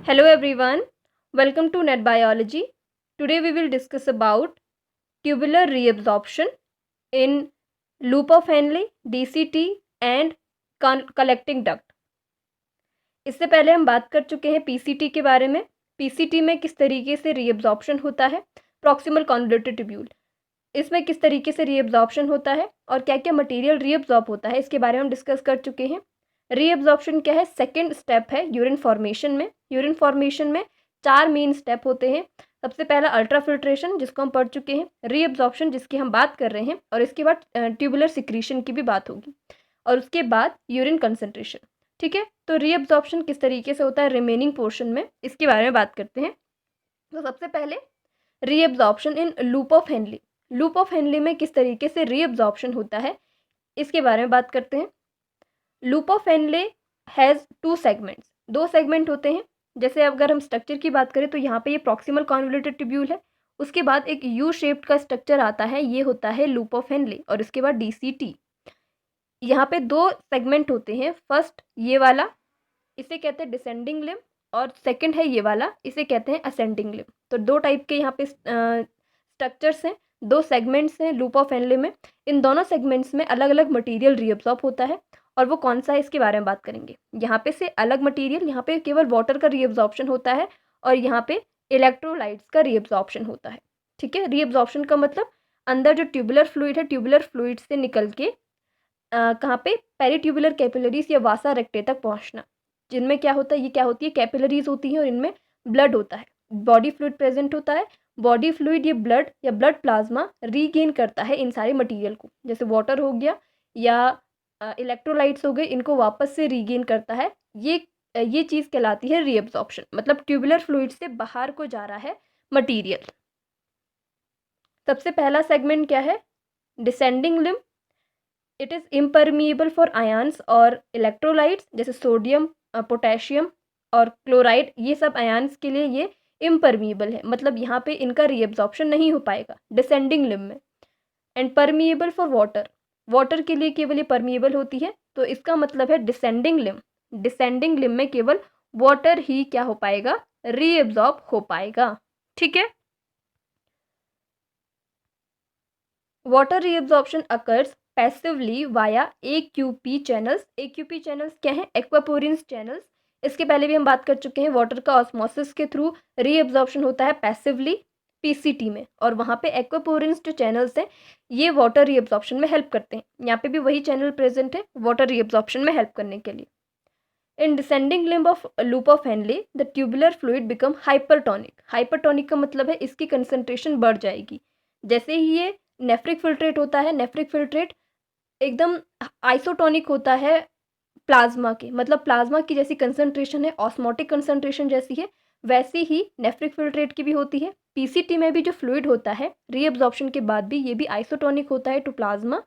Hello everyone, welcome to Net Biology. Today we will discuss about tubular reabsorption in loop of Henle, DCT and collecting duct. इससे पहले हम बात कर चुके हैं पीसीटी के बारे में। पीसीटी में किस तरीके से रीअब्जॉर्प्शन होता है, प्रॉक्सिमल कॉन्वोल्यूटेड ट्यूब्यूल इसमें किस तरीके से रीअब्जॉर्प्शन होता है और क्या क्या मटेरियल रीअब्जॉर्ब होता है, इसके बारे में हम डिस्कस कर चुके हैं। रीअब्जॉर्प्शन क्या है? सेकेंड स्टेप है यूरिन फॉर्मेशन में। यूरिन फॉर्मेशन में 4 मेन स्टेप होते हैं। सबसे पहला अल्ट्राफिल्ट्रेशन, जिसको हम पढ़ चुके हैं, रीअब्जॉर्प्शन जिसकी हम बात कर रहे हैं, और इसके बाद ट्यूबुलर सिक्रीशन की भी बात होगी, और उसके बाद यूरिन कंसंट्रेशन। ठीक है, तो रीअब्जॉर्प्शन किस तरीके से होता है रिमेनिंग पोर्शन में, इसके बारे में बात करते हैं। तो सबसे पहले reabsorption in loop of Henley. Loop of Henley में किस तरीके से रीअब्जॉर्प्शन होता है, इसके बारे में बात करते हैं। Loop of Henle has 2 segments, 2 segment होते हैं। जैसे अगर हम स्ट्रक्चर की बात करें तो यहाँ पे ये प्रॉक्सिमल कॉन्वोल्यूटेड ट्यूब्यूल है, उसके बाद एक यू शेप्ड का स्ट्रक्चर आता है, ये होता है लूप ऑफ हेनले, और इसके बाद डीसीटी। यहाँ पे 2 सेगमेंट होते हैं। फर्स्ट ये वाला, इसे कहते हैं डिसेंडिंग लिम्ब, और सेकंड है ये वाला, इसे कहते हैं असेंडिंग लिम्ब। तो 2 टाइप के यहाँ पे स्ट्रक्चर्स हैं, 2 सेगमेंट्स हैं लूप ऑफ हेनले में। इन दोनों सेगमेंट्स में अलग अलग मटेरियल रीअब्सॉर्ब होता है, और वो कौन सा है इसके बारे में बात करेंगे। यहाँ पे से अलग मटेरियल, यहाँ पे केवल वाटर का रीअब्सॉर्प्शन होता है, और यहाँ पे इलेक्ट्रोलाइट्स का रीअब्सॉर्प्शन होता है। ठीक है, रीअब्सॉर्प्शन का मतलब अंदर जो ट्यूबुलर फ्लूइड है, ट्यूबुलर फ्लूइड से निकल के कहाँ पे पेरिट्यूबुलर कैपिलरीज या वासा रेक्टे तक पहुँचना, जिनमें क्या होता है, ये क्या होती है, कैपिलरीज होती हैं, और इनमें ब्लड होता है, बॉडी फ्लूइड प्रेजेंट होता है। बॉडी फ्लूइड ये ब्लड या ब्लड प्लाज्मा रीगेन करता है इन सारे मटेरियल को, जैसे वाटर हो गया या इलेक्ट्रोलाइट्स हो गए, इनको वापस से रीगेन करता है। ये चीज़ कहलाती है रीअब्जॉर्प्शन, मतलब ट्यूबुलर फ्लूइड से बाहर को जा रहा है मटीरियल। सबसे पहला सेगमेंट क्या है? Descending limb. It is impermeable for ions और इलेक्ट्रोलाइट्स, जैसे सोडियम, पोटेशियम और क्लोराइड, ये सब आयंस के लिए ये इम्परमिएबल है, मतलब यहाँ पे इनका रीअब्जॉर्प्शन नहीं हो पाएगा डिसेंडिंग लिम्ब में। And permeable for water, water के लिए केवल ये परमिएबल होती है, तो इसका मतलब है डिसेंडिंग लिम्ब, डिसेंडिंग लिम्ब में केवल वाटर ही क्या हो पाएगा, रीअब्जॉर्ब हो पाएगा। ठीक है, water reabsorption occurs passively via AQP channels. AQP channels क्या हैं? Aquaporins channels. इसके पहले भी हम बात कर चुके हैं, वाटर का ऑस्मोसिस के थ्रू रीअब्जॉर्प्शन होता है पैसिवली पीसीटी में, और वहाँ पे एक्वापोरिन्स जो चैनल्स हैं ये वाटर रीअब्जॉर्प्शन में हेल्प करते हैं। यहाँ पे भी वही चैनल प्रेजेंट है वाटर रीअब्जॉर्प्शन में हेल्प करने के लिए। In descending limb of loop of Henle the tubular fluid become hypertonic. Hypertonic का मतलब है इसकी कंसंट्रेशन बढ़ जाएगी। जैसे ही ये नेफ्रिक फिल्ट्रेट होता है, नेफ्रिक फिल्ट्रेट एकदम आइसोटोनिक होता है प्लाज्मा के, मतलब प्लाज्मा की जैसी कंसंट्रेशन है, ऑस्मोटिक कंसंट्रेशन जैसी है, वैसी ही नेफ्रिक फिल्ट्रेट की भी होती है। पीसीटी में भी जो फ्लूइड होता है रीअब्जॉर्प्शन के बाद भी ये भी आइसोटोनिक होता है टू प्लाज्मा,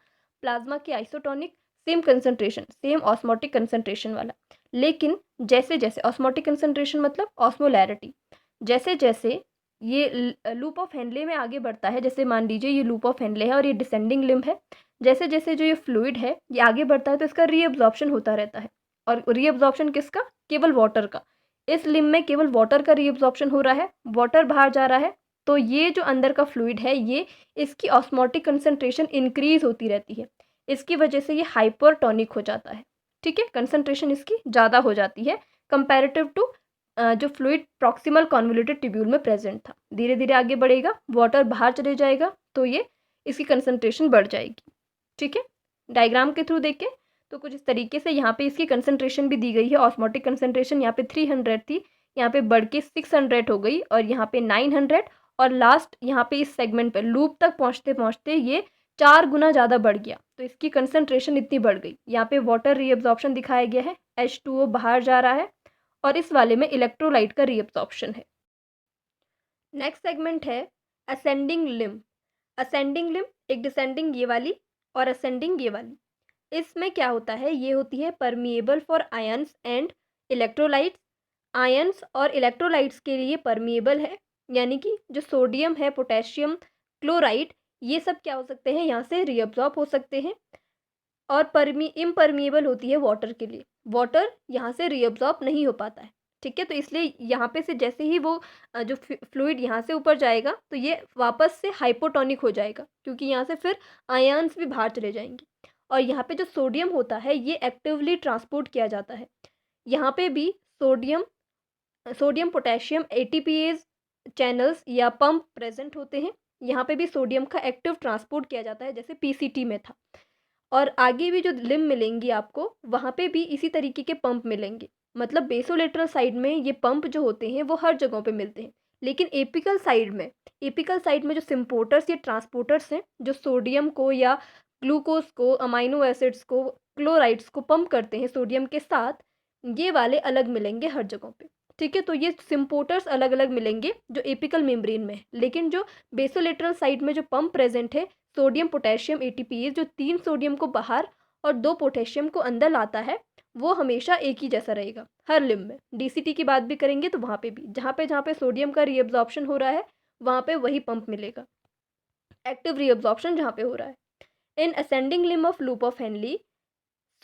प्लाज्मा की isotonic, same concentration, same osmotic concentration वाला। लेकिन जैसे जैसे ऑस्मोटिक कंसंट्रेशन मतलब ऑस्मोलैरिटी, जैसे जैसे ये लूप ऑफ हेनले में आगे बढ़ता है, जैसे मान लीजिए ये लूप ऑफ हेनले है और ये डिसेंडिंग लिम्ब है, जैसे जैसे जो ये फ्लूइड है ये आगे बढ़ता है तो इसका रीअब्जॉर्प्शन होता रहता है। और रीअब्जॉर्प्शन किसका? केवल वाटर का। इस लिम्ब में केवल वाटर का रीअब्जॉर्प्शन हो रहा है, वाटर बाहर जा रहा है, तो ये जो अंदर का फ्लूइड है ये इसकी ऑस्मोटिक कंसंट्रेशन इंक्रीज होती रहती है, इसकी वजह से ये हाइपरटोनिक हो जाता है। ठीक है, कंसंट्रेशन इसकी ज़्यादा हो जाती है कंपैरेटिव टू जो फ्लूइड प्रॉक्सिमल कॉन्वोल्यूटेड ट्यूब्यूल में प्रेजेंट था। धीरे धीरे आगे बढ़ेगा, वाटर बाहर चले जाएगा, तो ये इसकी कंसंट्रेशन बढ़ जाएगी। ठीक है, डायग्राम के थ्रू देखें तो कुछ इस तरीके से यहाँ पे इसकी कंसंट्रेशन भी दी गई है। ऑस्मोटिक कंसंट्रेशन यहाँ पे 300 थी, यहाँ पे बढ़ के 600 हो गई, और यहाँ पे 900, और लास्ट यहाँ पे इस सेगमेंट पे लूप तक पहुँचते पहुँचते ये 4 गुना ज़्यादा बढ़ गया, तो इसकी कंसंट्रेशन इतनी बढ़ गई। यहाँ पे वाटर रीअब्जॉर्प्शन दिखाया गया है, H2O बाहर जा रहा है, और इस वाले में इलेक्ट्रोलाइट का रीअब्जॉर्प्शन है। नेक्स्ट सेगमेंट है असेंडिंग लिम्ब। असेंडिंग लिम्ब एक डिसेंडिंग ये वाली और असेंडिंग ये वाली। इसमें क्या होता है, ये होती है permeable for ions and electrolytes. Ions और इलेक्ट्रोलाइट्स के लिए परमिएबल है, यानी कि जो सोडियम है, पोटेशियम, क्लोराइड, ये सब क्या हो सकते हैं, यहाँ से रीअब्जॉर्ब हो सकते हैं। और इम्परमिएबल होती है वाटर के लिए, वाटर यहाँ से रीअब्जॉर्ब नहीं हो पाता है। ठीक है। तो इसलिए यहाँ पे से जैसे ही वो जो फ्लूइड यहाँ से ऊपर जाएगा तो ये वापस से हाइपोटोनिक हो जाएगा, क्योंकि यहाँ से फिर आयन्स भी बाहर चले जाएंगे। और यहाँ पे जो सोडियम होता है ये एक्टिवली ट्रांसपोर्ट किया जाता है। यहाँ पे भी sodium sodium potassium ATPase channels या पंप प्रेजेंट होते हैं। यहाँ पे भी सोडियम का एक्टिव ट्रांसपोर्ट किया जाता है, जैसे पीसीटी में था। और आगे भी जो लिम्ब मिलेंगी आपको, वहाँ पे भी इसी तरीके के पंप मिलेंगे। मतलब बेसोलेटरल साइड में ये पंप जो होते हैं वो हर जगहों पे मिलते हैं, लेकिन एपिकल साइड में जो सिम्पोर्टर्स या ट्रांसपोर्टर्स हैं, जो सोडियम को या ग्लूकोज को, अमाइनो एसिड्स को, क्लोराइड्स को पंप करते हैं सोडियम के साथ, ये वाले अलग मिलेंगे हर जगहों पे। ठीक है। तो ये सिम्पोर्टर्स अलग अलग मिलेंगे जो एपिकल मेम्ब्रेन में है, लेकिन जो बेसोलेटरल साइड में जो पंप प्रेजेंट है, सोडियम पोटेशियम एटीपीएज, जो 3 सोडियम को बाहर और 2 पोटेशियम को अंदर लाता है, वो हमेशा एक ही जैसा रहेगा हर लिम्ब में। डीसीटी की बात भी करेंगे तो वहाँ पे भी जहाँ पे सोडियम का रीअब्जॉर्प्शन हो रहा है वहाँ पे वही पंप मिलेगा, एक्टिव रीअब्जॉर्प्शन जहाँ पे हो रहा है। In ascending limb of loop of Henley,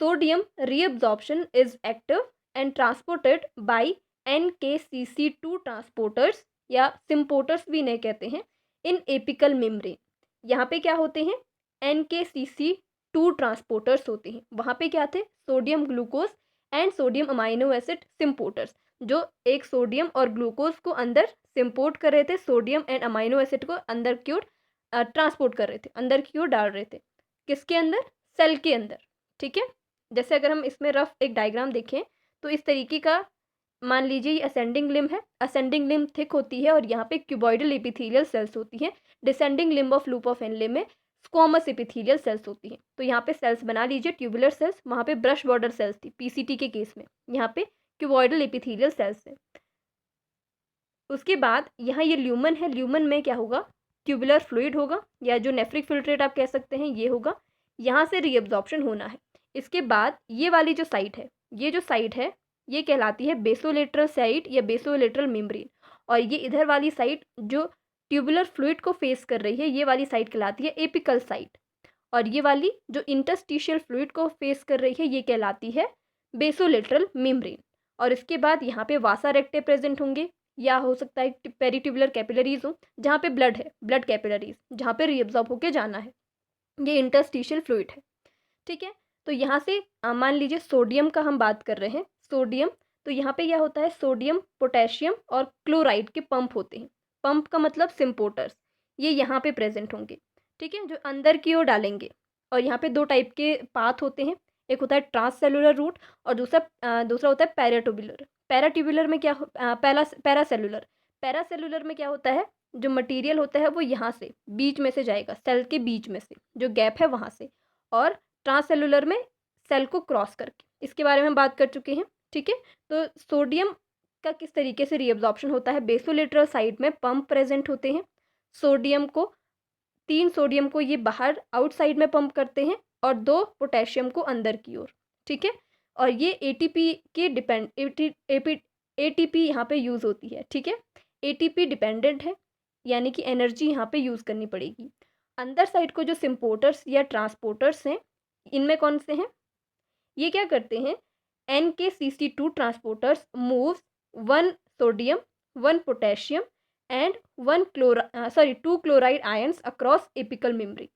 sodium reabsorption is active and transported by NKCC2 transporters या सिम्पोर्टर्स भी इन्हें कहते हैं इन एपिकल मेम्ब्रेन। यहाँ पे क्या होते हैं, NKCC2 ट्रांसपोर्टर्स होते हैं। वहाँ पे क्या थे, sodium glucose and sodium amino acid symporters, जो एक सोडियम और ग्लूकोज को अंदर सिम्पोर्ट कर रहे थे, सोडियम एंड अमाइनो एसिड को अंदर की ओर ट्रांसपोर्ट कर रहे थे, अंदर की ओर डाल रहे थे। किसके अंदर, सेल के अंदर। ठीक है। जैसे अगर हम इसमें रफ एक डायग्राम देखें तो इस तरीके का, मान लीजिए ये असेंडिंग लिम्ब है, असेंडिंग लिम्ब थिक होती है और यहाँ पे क्यूबॉइडल एपिथेलियल सेल्स होती हैं। Descending limb of loop of Henle में स्क्वामस एपिथेलियल सेल्स होती हैं। तो यहाँ पे सेल्स बना लीजिए, ट्यूबुलर सेल्स, वहाँ पे ब्रश बॉर्डर सेल्स थी पीसीटी के केस में, यहाँ पे क्यूबॉइडल एपिथेलियल सेल्स है। उसके बाद यहाँ ये ल्यूमन है, ल्यूमन में क्या होगा, ट्यूबुलर फ्लूइड होगा या जो नेफ्रिक फिल्ट्रेट आप कह सकते हैं ये होगा, यहाँ से रीअब्जॉर्प्शन होना है। इसके बाद ये वाली जो साइट है, ये जो साइट है ये कहलाती है बेसोलेटरल साइट या बेसोलेटरल मेम्ब्रेन। और ये इधर वाली साइट जो ट्यूबुलर फ्लूइड को फेस कर रही है, ये वाली साइट कहलाती है एपिकल साइट। और ये वाली जो इंटरस्टिशियल फ्लूइड को फेस कर रही है ये कहलाती है बेसोलेटरल मेम्ब्रेन। और इसके बाद यहाँ पे वासा रेक्टे प्रेजेंट होंगे, या हो सकता है पेरीट्यूबुलर कैपिलरीज हो, जहाँ पे ब्लड है, ब्लड कैपिलरीज, जहाँ पे रीअब्जॉर्ब होके जाना है। ये इंटरस्टिशियल फ्लूइड है। ठीक है। तो यहाँ से मान लीजिए सोडियम का हम बात कर रहे हैं, सोडियम, तो यहाँ पे क्या होता है, सोडियम पोटेशियम और क्लोराइड के पंप होते हैं। पंप का मतलब सिम्पोर्टर्स, ये यहाँ पे प्रेजेंट होंगे। ठीक है, जो अंदर की ओर डालेंगे। और यहाँ पे 2 टाइप के पाथ होते हैं, एक होता है ट्रांससेलुलर रूट और दूसरा होता है पैराट्यूबुलर। पैराट्यूबुलर में क्या पैरासेलुलर, पैरासेलुलर में क्या होता है, जो मटेरियल होता है वो यहाँ से बीच में से जाएगा, सेल के बीच में से जो गैप है वहाँ से, और ट्रांससेलुलर में सेल को क्रॉस करके। इसके बारे में हम बात कर चुके हैं। ठीक है। तो सोडियम का किस तरीके से रीअब्जॉर्प्शन होता है, बेसोलेटरल साइड में पंप प्रेजेंट होते हैं, सोडियम को 3 सोडियम को ये बाहर आउटसाइड में पंप करते हैं और 2 पोटेशियम को अंदर की ओर। ठीक है। और ये एटीपी के एटीपी यहाँ पे यूज़ होती है। ठीक है। एटीपी डिपेंडेंट है, यानी कि एनर्जी यहाँ पे यूज़ करनी पड़ेगी। अंदर साइड को जो सिम्पोर्टर्स या ट्रांसपोर्टर्स हैं, इनमें कौन से हैं, ये क्या करते हैं, NKCC2 transporters moves 1 sodium 1 potassium and 2 chloride ions across apical membrane.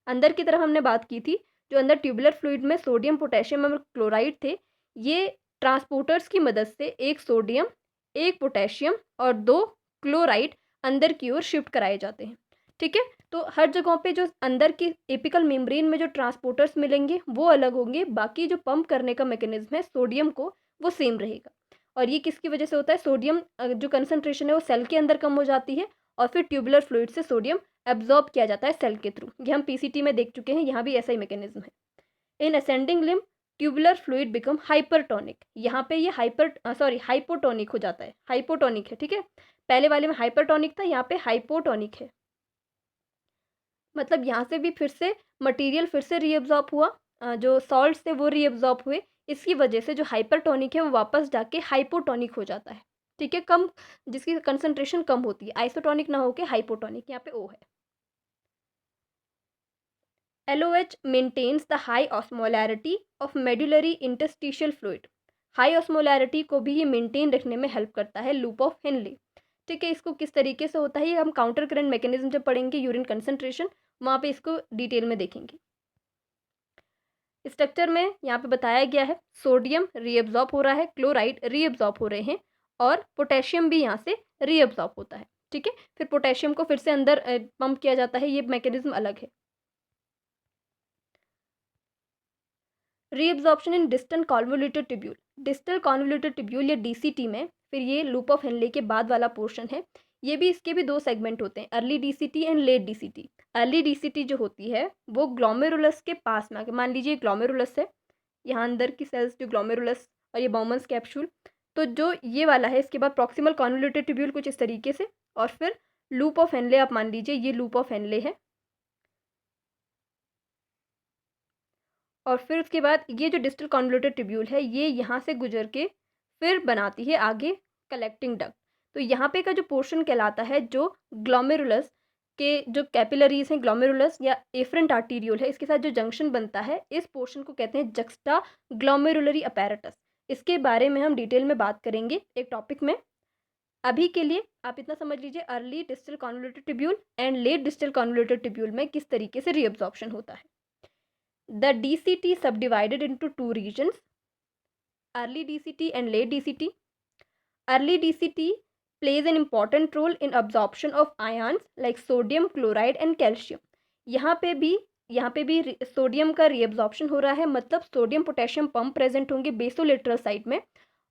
अंदर की तरफ हमने बात की थी, जो अंदर ट्यूबुलर फ्लूइड में सोडियम पोटेशियम और क्लोराइड थे, ये ट्रांसपोर्टर्स की मदद से 1 सोडियम 1 पोटेशियम और 2 क्लोराइड अंदर की ओर शिफ्ट कराए जाते हैं। ठीक है। तो हर जगहों पे जो अंदर की एपिकल मेम्ब्रेन में जो ट्रांसपोर्टर्स मिलेंगे वो अलग होंगे, बाकी जो पंप करने का मैकेनिज्म है सोडियम को वो सेम रहेगा। और ये किसकी वजह से होता है, सोडियम जो कंसनट्रेशन है वो सेल के अंदर कम हो जाती है और फिर ट्यूबुलर फ्लूइड से सोडियम एब्जॉर्ब किया जाता है सेल के थ्रू। ये हम पीसीटी में देख चुके हैं, यहाँ भी ऐसा ही मैकेनिज्म है। In ascending limb tubular fluid become hypertonic, यहाँ पे ये हाइपोटोनिक हो जाता है, हाइपोटोनिक है। ठीक है। पहले वाले में हाइपरटोनिक था, यहाँ पे हाइपोटोनिक है। मतलब यहाँ से भी फिर से मटेरियल फिर से रीअब्जॉर्ब हुआ, जो सॉल्ट्स थे वो रीअब्जॉर्ब हुए, इसकी वजह से जो हाइपरटोनिक है वो वापस जाके हाइपोटोनिक हो जाता है। ठीक है। कम, जिसकी कंसंट्रेशन कम होती है, आइसोटोनिक ना होके हाइपोटोनिक, यहाँ पे ओ है। LOH maintains the high osmolarity of medullary interstitial fluid. High osmolarity को भी ये मेंटेन रखने में हेल्प करता है लूप ऑफ हेनले। ठीक है, इसको किस तरीके से होता है ये हम काउंटर करंट मैकेनिज्म जब पढ़ेंगे यूरिन कंसंट्रेशन, वहाँ पे इसको डिटेल में देखेंगे। स्ट्रक्चर में यहाँ पे बताया गया है सोडियम रीअब्जॉर्ब हो रहा है, क्लोराइड रीअब्जॉर्ब हो रहे हैं और पोटेशियम भी यहाँ से रीअब्जॉर्ब होता है। ठीक है, फिर पोटेशियम को फिर से अंदर पंप किया जाता है, ये मैकेनिज्म अलग है। Reabsorption in distal convoluted tubule, distal convoluted tubule या डीसीटी में फिर ये लूप ऑफ हेनले के बाद वाला पोर्शन है। ये भी इसके भी दो सेगमेंट होते हैं, early DCT and let DCT. Early DCT जो होती है वो ग्लोमेरुलस के पास में आके, मान लीजिए ग्लोमेरुलस है, यहाँ अंदर की सेल्स जो ग्लोमेरुलस और ये बाउमन्स कैप्सूल, तो जो ये वाला है इसके बाद प्रॉक्सिमल कॉन्वोल्यूटेड ट्यूब्यूल कुछ इस तरीके से, और फिर लूप ऑफ हेनले आप मान लीजिए ये लूप ऑफ हेनले है, और फिर उसके बाद ये जो डिस्टल कॉन्वोल्यूटेड ट्यूब्यूल है ये यहाँ से गुजर के फिर बनाती है आगे कलेक्टिंग डक्ट। तो यहाँ पे का जो पोर्शन कहलाता है जो ग्लोमेरुलस के जो कैपिलरीज हैं, ग्लोमेरुलस या एफरेंट आर्टीरियोल है, इसके साथ जो जंक्शन बनता है इस पोर्शन को कहते हैं जक्स्टा ग्लोमेरुलरी अपैरेटस। इसके बारे में हम डिटेल में बात करेंगे एक टॉपिक में। अभी के लिए आप इतना समझ लीजिए early distal convoluted tubule and let distal convoluted tubule में किस तरीके से रीअब्जॉर्प्शन होता है। The DCT subdivided into two regions, early DCT and late DCT. Early DCT plays an important role in absorption of ions like sodium, chloride and calcium. यहाँ पे भी sodium का रीअब्जॉर्प्शन हो रहा है, मतलब सोडियम पोटेशियम पंप प्रेजेंट होंगे बेसोलेटरल side में,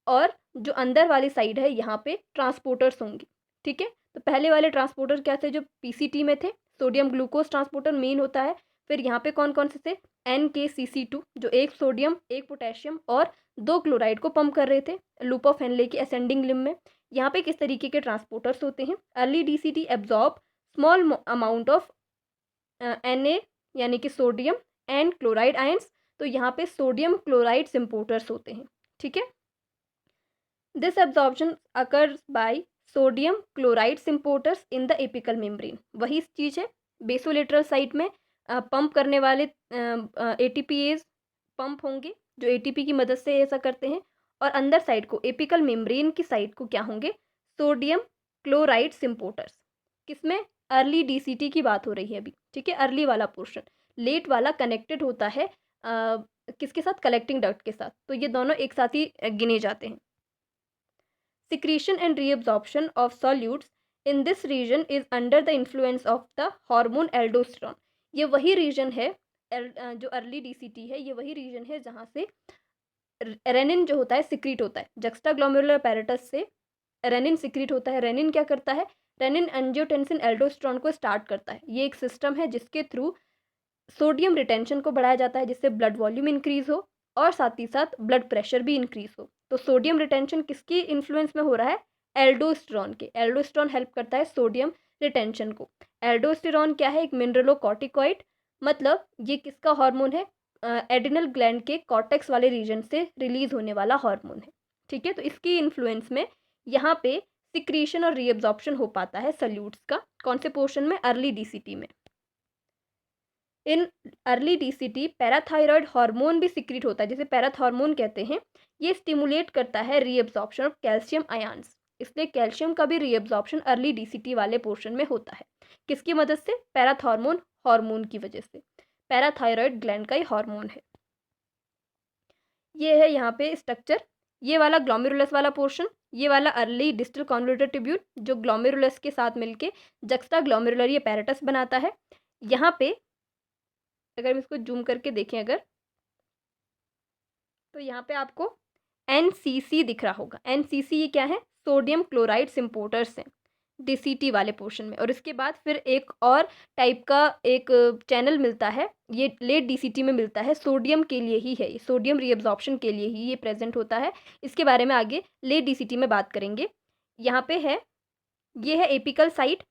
और जो अंदर वाली साइड है यहाँ पे ट्रांसपोर्टर्स होंगे। ठीक है, तो पहले वाले ट्रांसपोर्टर क्या थे जो पीसीटी में थे, सोडियम ग्लूकोज ट्रांसपोर्टर मेन होता है। फिर यहाँ पे कौन कौन से थे, NKCC2 जो एक सोडियम एक पोटेशियम और दो क्लोराइड को पंप कर रहे थे लूप ऑफ हेनले की असेंडिंग लिम्ब में। यहाँ पे किस तरीके के ट्रांसपोर्टर्स होते हैं, early DCT absorb small amount of Na यानी कि सोडियम एंड क्लोराइड आयंस, तो यहाँ पे सोडियम क्लोराइड सिम्पोर्टर्स होते हैं। ठीक है, this absorption occurs by sodium chloride symporters in the apical membrane. वही चीज़ है, बेसोलेटरल साइट में पंप करने वाले ATPase पंप होंगे जो ATP की मदद से ऐसा करते हैं, और अंदर साइड को एपिकल मेम्ब्रेन की साइड को क्या होंगे, सोडियम क्लोराइड सिम्पोर्टर्स। किसमें, अर्ली DCT की बात हो रही है अभी। ठीक है, अर्ली वाला पोर्शन, लेट वाला कनेक्टेड होता है किसके साथ, कलेक्टिंग डक्ट के साथ, तो ये दोनों एक साथ ही गिने जाते हैं। Secretion and reabsorption of solutes in this region is under the influence of the hormone aldosterone. ये वही रीजन है जो अर्ली DCT है, ये वही रीजन है जहाँ से रेनिन जो होता है सिक्रीट होता है, जक्स्टा ग्लोमेरुलर पैरेटस से रेनिन सिक्रीट होता है। रेनिन क्या करता है, रेनिन एंजियोटेंसिन एल्डोस्टेरोन को स्टार्ट करता है। ये एक सिस्टम है जिसके थ्रू सोडियम रिटेंशन को बढ़ाया जाता है जिससे ब्लड वॉल्यूम इंक्रीज हो और साथ ही साथ ब्लड प्रेशर भी इंक्रीज हो। तो सोडियम रिटेंशन किसकी इन्फ्लुएंस में हो रहा है, एल्डोस्टेरोन के। एल्डोस्टेरोन हेल्प करता है सोडियम रिटेंशन को। एल्डोस्टेरोन क्या है, एक मिनरलोकॉर्टिकॉइड, मतलब ये किसका हार्मोन है, एडिनल ग्लैंड के कॉर्टेक्स वाले रीजन से रिलीज होने वाला हार्मोन है। ठीक है, तो इसकी इन्फ्लुएंस में यहाँ पे सिक्रीशन और रीअब्जॉर्प्शन हो पाता है सल्यूट्स का। कौन से पोर्शन में, अर्ली DCT में। In early DCT parathyroid hormone भी सिक्रीट होता है जिसे पैराथॉर्मोन कहते हैं। ये स्टिमुलेट करता है रीअब्जॉर्प्शन ऑफ कैल्शियम आयंस, इसलिए कैल्शियम का भी रीअब्जॉर्प्शन अर्ली DCT वाले पोर्शन में होता है। किसकी मदद से, पैराथॉर्मोन हार्मोन की वजह से। पैराथायरॉयड ग्लैंड का ही हार्मोन है। ये है यहाँ पे स्ट्रक्चर, ये वाला ग्लोमेरुलस वाला पोर्शन, ये वाला अर्ली डिस्टल कॉन्वोल्यूटेड ट्यूब्यूल जो ग्लोमेरुलस के साथ मिलके जक्स्टा ग्लोमेरुलरी अपैरेटस बनाता है। यहाँ पे अगर हम इसको जूम करके देखें अगर, तो यहाँ पे आपको NCC दिख रहा होगा। NCC ये क्या है, सोडियम क्लोराइड सिम्पोर्टर्स हैं DCT वाले पोर्शन में। और इसके बाद फिर एक और टाइप का एक चैनल मिलता है, ये लेट DCT में मिलता है, सोडियम के लिए ही है, सोडियम रीअब्जॉर्प्शन के लिए ही ये प्रेजेंट होता है। इसके बारे में आगे लेट DCT में बात करेंगे। यहाँ पे है, ये है एपिकल साइट,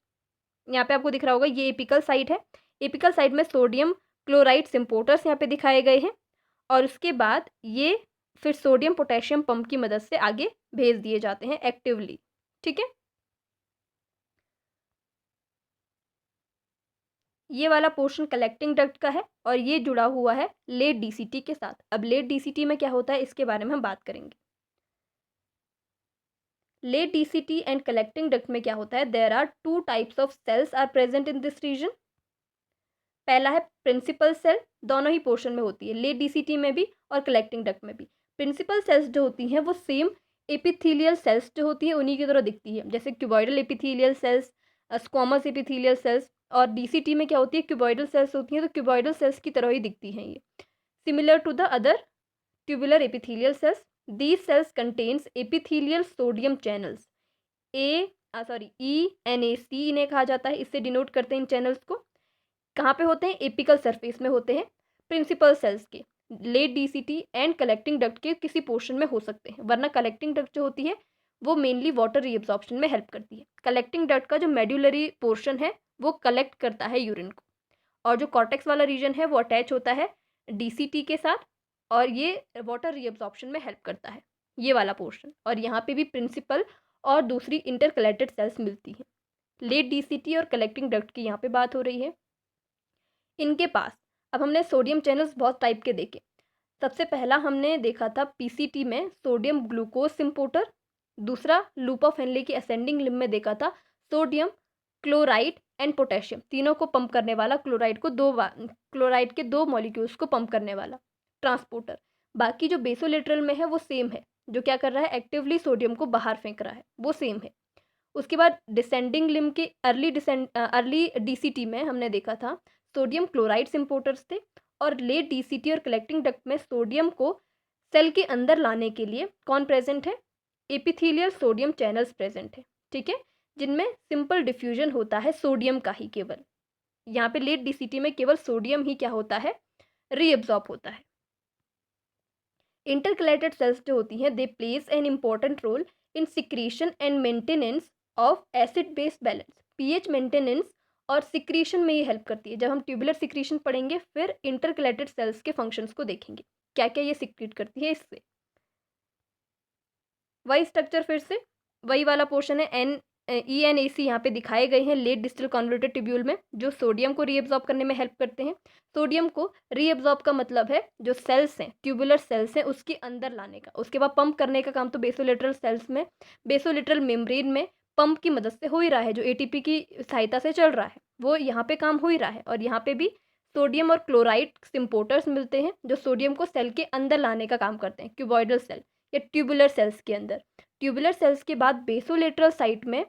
यहाँ पे आपको दिख रहा होगा ये एपिकल साइट है। एपिकल साइट में सोडियम क्लोराइड सिम्पोर्टर्स यहाँ पे दिखाए गए हैं, और उसके बाद ये फिर सोडियम पोटेशियम पंप की मदद से आगे भेज दिए जाते हैं एक्टिवली। ठीक है, ये वाला पोर्शन कलेक्टिंग डक्ट का है और ये जुड़ा हुआ है लेट DCT के साथ। अब लेट DCT में क्या होता है इसके बारे में हम बात करेंगे। Late DCT and collecting duct में क्या होता है, there are 2 types of cells are present in this region. पहला है प्रिंसिपल सेल, दोनों ही पोर्शन में होती है, लेट डीसीटी में भी और कलेक्टिंग डक्ट में भी। प्रिंसिपल सेल्स जो होती हैं वो सेम एपिथेलियल सेल्स जो होती है उन्हीं की तरह दिखती है, जैसे cuboidal epithelial cells, squamous epithelial cells. और डीसीटी में क्या होती है, क्यूबॉइडल सेल्स होती हैं, तो क्यूबॉइडल सेल्स की तरह ही दिखती हैं ये, similar to the other tubular epithelial cells. These cells contains epithelial sodium channels, ENAC इन्हें कहा जाता है, इससे डिनोट करते हैं इन चैनल्स को। कहाँ पे होते हैं, एपिकल सरफेस में होते हैं प्रिंसिपल सेल्स के। Late DCT and collecting duct के किसी पोर्शन में हो सकते हैं, वरना कलेक्टिंग डक्ट जो होती है वो मेनली वाटर रीअब्जॉर्प्शन में हेल्प करती है। कलेक्टिंग डक्ट का जो मेड्यूलरी पोर्शन है वो कलेक्ट करता है यूरिन को, और जो कॉर्टेक्स वाला रीजन है वो अटैच होता है डीसीटी के साथ, और ये वाटर रीअब्जॉर्प्शन में हेल्प करता है, ये वाला पोर्शन। और यहाँ पे भी प्रिंसिपल और दूसरी इंटरकलेटेड सेल्स मिलती हैं। लेट डीसीटी और कलेक्टिंग डक्ट की यहाँ पे बात हो रही है। इनके पास अब हमने सोडियम चैनल्स बहुत टाइप के देखे। सबसे पहला हमने देखा था पीसीटी में सोडियम ग्लूकोज सिम्पोर्टर, दूसरा लूप ऑफ हेनले की असेंडिंग लिम्ब में देखा था सोडियम क्लोराइड एंड पोटेशियम, तीनों को पंप करने वाला, क्लोराइड के 2 मॉलिक्यूल्स को पंप करने वाला ट्रांसपोर्टर। बाकी जो बेसोलेटरल में है वो सेम है, जो क्या कर रहा है, एक्टिवली सोडियम को बाहर फेंक रहा है, वो सेम है। उसके बाद डिसेंडिंग लिम्ब के अर्ली डीसीटी में हमने देखा था सोडियम क्लोराइड सिम्पोर्टर्स थे, और लेट डीसीटी और कलेक्टिंग डक्ट में सोडियम को सेल के अंदर लाने के लिए कौन प्रेजेंट है, एपिथेलियल सोडियम चैनल्स प्रेजेंट है, ठीक है, जिनमें सिंपल डिफ्यूजन होता है सोडियम का ही केवल। यहाँ पे लेट डीसीटी में केवल सोडियम ही क्या होता है, रीअब्जॉर्ब होता है। इंटरकलेटेड सेल्स जो होती हैं they plays an important role in secretion and maintenance of acid base balance, pH maintenance और सिक्रीशन में ये हेल्प करती है। जब हम ट्यूबुलर सिक्रीशन पढ़ेंगे फिर इंटरकलेटेड सेल्स के फंक्शंस को देखेंगे, क्या क्या ये सिक्रीट करती है इससे। वही स्ट्रक्चर, फिर से वही वाला पोर्शन है, ENAC यहाँ पे दिखाए गए हैं लेट डिस्टल कन्वर्टेड ट्यूब्यूल में, जो सोडियम को रीअब्जॉर्ब करने में हेल्प करते हैं। सोडियम को रीअब्जॉर्ब का मतलब है जो सेल्स हैं, ट्यूबुलर सेल्स हैं, उसके अंदर लाने का। उसके बाद पंप करने का काम तो बेसोलेटरल सेल्स में, बेसोलेटरल मेम्ब्रेन में पंप की मदद से हो ही रहा है, जो ATP की सहायता से चल रहा है, वो यहाँ पे काम हो ही रहा है। और यहाँ पे भी सोडियम और क्लोराइड सिम्पोर्टर्स मिलते हैं जो सोडियम को सेल के अंदर लाने का काम करते हैं, क्यूबॉइडल सेल या ट्यूबुलर सेल्स के अंदर। ट्यूबुलर सेल्स के बाद बेसोलेटरल साइट में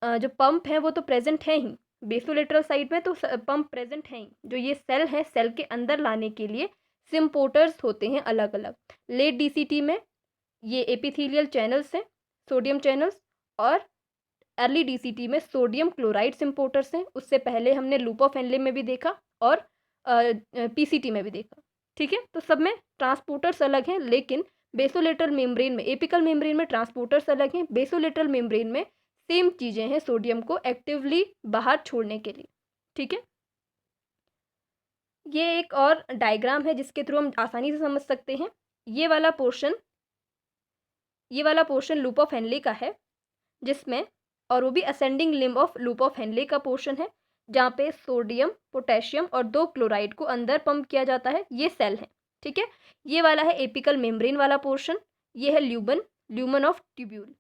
जो पंप है वो तो प्रेजेंट है ही, बेसोलेटरल साइट में तो पंप प्रेजेंट है ही, जो ये सेल है सेल के अंदर लाने के लिए सिम्पोर्टर्स होते हैं अलग अलग। लेट डीसीटी में ये एपिथेलियल चैनल्स हैं, सोडियम चैनल्स, और अर्ली डीसीटी में सोडियम क्लोराइड सिम्पोर्टर्स हैं। उससे पहले हमने लूप ऑफ हेनले में भी देखा और पीसीटी में भी देखा, ठीक है। तो सब में ट्रांसपोर्टर्स अलग हैं, लेकिन बेसोलेटरल मेम्ब्रेन में, एपिकल मेम्ब्रेन में ट्रांसपोर्टर्स अलग हैं, बेसोलेटरल मेम्ब्रेन में सेम चीज़ें हैं सोडियम को एक्टिवली बाहर छोड़ने के लिए, ठीक है। ये एक और डायग्राम है जिसके थ्रू हम आसानी से समझ सकते हैं। ये वाला पोर्शन लूप ऑफ हेनले का है, जिसमें, और वो भी ascending limb of loop of Henle का पोर्शन है, जहाँ पे सोडियम, पोटेशियम और 2 क्लोराइड को अंदर पंप किया जाता है, ये सेल है, ठीक है। ये वाला है एपिकल मेम्ब्रेन वाला पोर्शन, ये है ल्यूमन ऑफ ट्यूब्यूल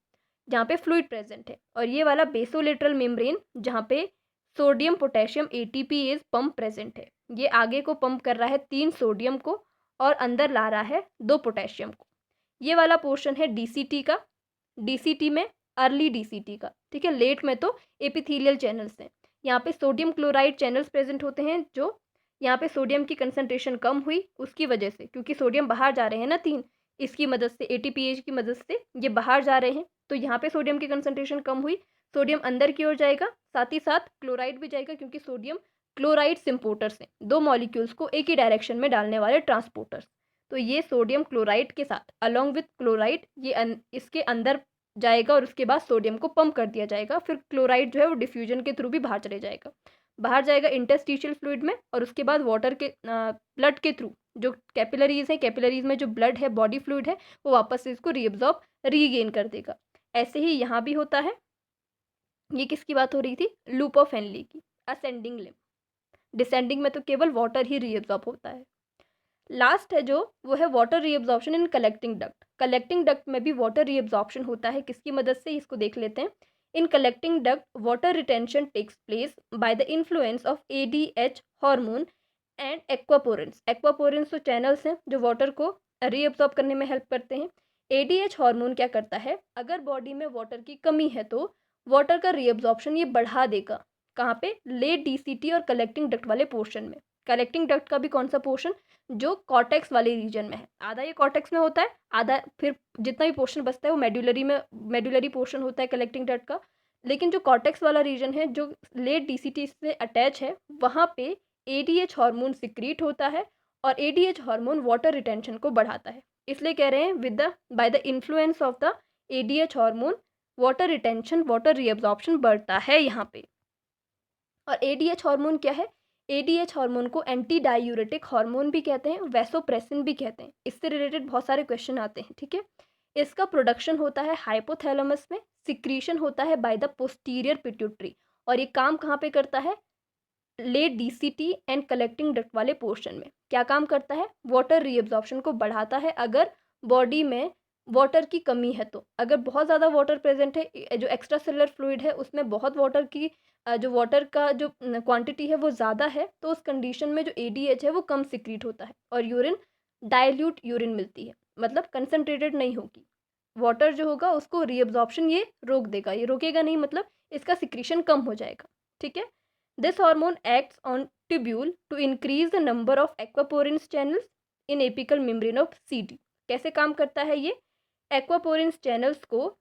जहाँ पे फ्लूइड प्रेजेंट है, और ये वाला बेसोलेटरल मेम्ब्रेन जहाँ पे sodium potassium ATPase pump present है। ये आगे को पंप कर रहा है 3 सोडियम को और अंदर ला रहा है 2 पोटेशियम को। ये वाला पोर्शन है डीसीटी का, डीसीटी में अर्ली डीसीटी का, ठीक है। लेट में तो एपिथेलियल चैनल्स हैं, यहाँ पे सोडियम क्लोराइड चैनल्स प्रेजेंट होते हैं, जो यहाँ पे सोडियम की कंसंट्रेशन कम हुई उसकी वजह से, क्योंकि सोडियम बाहर जा रहे हैं ना 3, इसकी मदद से, ATPase की मदद से ये बाहर जा रहे हैं, तो यहाँ पे सोडियम की कंसंट्रेशन कम हुई, सोडियम अंदर की ओर जाएगा, साथ ही साथ क्लोराइड भी जाएगा, क्योंकि सोडियम क्लोराइड सिम्पोर्टर्स हैं, 2 मॉलिक्यूल्स को एक ही डायरेक्शन में डालने वाले ट्रांसपोर्टर्स। तो ये सोडियम क्लोराइड के साथ अलोंग विथ क्लोराइड ये इसके अंदर जाएगा, और उसके बाद सोडियम को पंप कर दिया जाएगा, फिर क्लोराइड जो है वो डिफ्यूजन के थ्रू भी बाहर चले जाएगा, बाहर जाएगा इंटरस्टिशियल फ्लूइड में, और उसके बाद वाटर के ब्लड के थ्रू, जो कैपिलरीज है, कैपिलरीज में जो ब्लड है, बॉडी फ्लूइड है, वो वापस से इसको रीअब्जॉर्ब रीगेन कर देगा। ऐसे ही यहाँ भी होता है। ये किसकी बात हो रही थी, लूप ऑफ हेनले की, असेंडिंग लिम्ब। डिसेंडिंग में तो केवल वाटर ही रीअब्जॉर्ब होता है। लास्ट है जो, वो है वाटर रीअब्जॉर्प्शन इन कलेक्टिंग डक्ट। कलेक्टिंग डक्ट में भी वाटर रीअब्जॉर्प्शन होता है, किसकी मदद से, इसको देख लेते हैं। In collecting duct water retention takes place by the influence of ADH hormone and aquaporins. Aquaporins तो चैनल्स हैं जो वाटर को रीअब्जॉर्ब करने में हेल्प करते हैं। ADH हार्मोन क्या करता है, अगर बॉडी में वाटर की कमी है तो वाटर का रीअब्जॉर्प्शन ये बढ़ा देगा। कहाँ पे, लेट DCT और कलेक्टिंग डक्ट वाले पोर्शन में। कलेक्टिंग डक्ट का भी कौन सा पोर्शन, जो कॉर्टेक्स वाले रीजन में है। आधा ये कॉर्टेक्स में होता है, आधा फिर जितना भी पोर्शन बचता है वो मेडुलरी में, मेडुलरी पोर्शन होता है कलेक्टिंग डक्ट का। लेकिन जो कॉर्टेक्स वाला रीजन है, जो लेट DCT से अटैच है, वहाँ पे ADH हार्मोन सिक्रीट होता है और ADH हार्मोन वाटर रिटेंशन को बढ़ाता है। इसलिए कह रहे हैं with the by the influence of the ADH hormone water retention, water reabsorption बढ़ता है यहाँ पे। और ADH हार्मोन क्या है, ADH हार्मोन को एंटी डायूरेटिक हार्मोन भी कहते हैं, वैसोप्रेसिन भी कहते हैं। इससे रिलेटेड बहुत सारे क्वेश्चन आते हैं, ठीक है। इसका प्रोडक्शन होता है हाइपोथैलेमस में, सिक्रीशन होता है बाय द पोस्टीरियर पिट्यूटरी, और ये काम कहाँ पे करता है, late DCT and collecting duct वाले पोर्शन में। क्या काम करता है, वाटर रीअब्जॉर्प्शन को बढ़ाता है अगर बॉडी में वाटर की कमी है तो। अगर बहुत ज़्यादा वाटर प्रेजेंट है, जो एक्स्ट्रा सेलुलर फ्लूइड है उसमें बहुत वाटर की जो वाटर का जो क्वांटिटी है वो ज़्यादा है, तो उस कंडीशन में जो ADH है वो कम सिक्रीट होता है और यूरिन डाइल्यूट यूरिन मिलती है, मतलब कंसनट्रेटेड नहीं होगी। वाटर जो होगा उसको रीअब्जॉर्प्शन ये रोक देगा, ये रोकेगा नहीं मतलब इसका सिक्रीशन कम हो जाएगा, ठीक है। This hormone acts on tubule to increase the number of aquaporins channels in apical membrane of CD। कैसे काम करता है ये, एक्वापोरेंस चैनल्स को,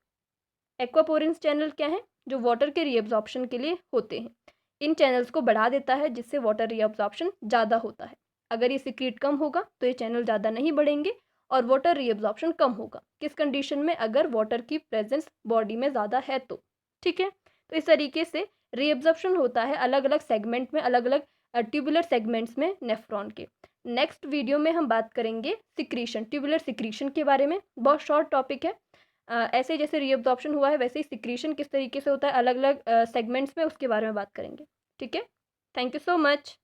एक्वापोरेंस चैनल क्या है, जो वाटर के रीअब्जॉर्प्शन के लिए होते हैं, इन चैनल्स को बढ़ा देता है जिससे वाटर रीअब्जॉर्प्शन ज़्यादा होता है। अगर ये सिक्रीट कम होगा तो ये चैनल ज़्यादा नहीं बढ़ेंगे और वाटर रीअब्जॉर्प्शन कम होगा। किस कंडीशन में, अगर वाटर की प्रेजेंस बॉडी में ज़्यादा है तो, ठीक है। तो इस तरीके से रीअब्जॉर्प्शन होता है अलग अलग सेगमेंट में, अलग अलग ट्यूबुलर सेगमेंट्स में नेफ्रॉन के। नेक्स्ट वीडियो में हम बात करेंगे सिक्रीशन, ट्यूबुलर सिक्रीशन के बारे में। बहुत शॉर्ट टॉपिक है। ऐसे जैसे रीअब्जॉर्प्शन हुआ है वैसे ही सिक्रीशन किस तरीके से होता है अलग अलग सेगमेंट्स में, उसके बारे में बात करेंगे, ठीक है। Thank you so much.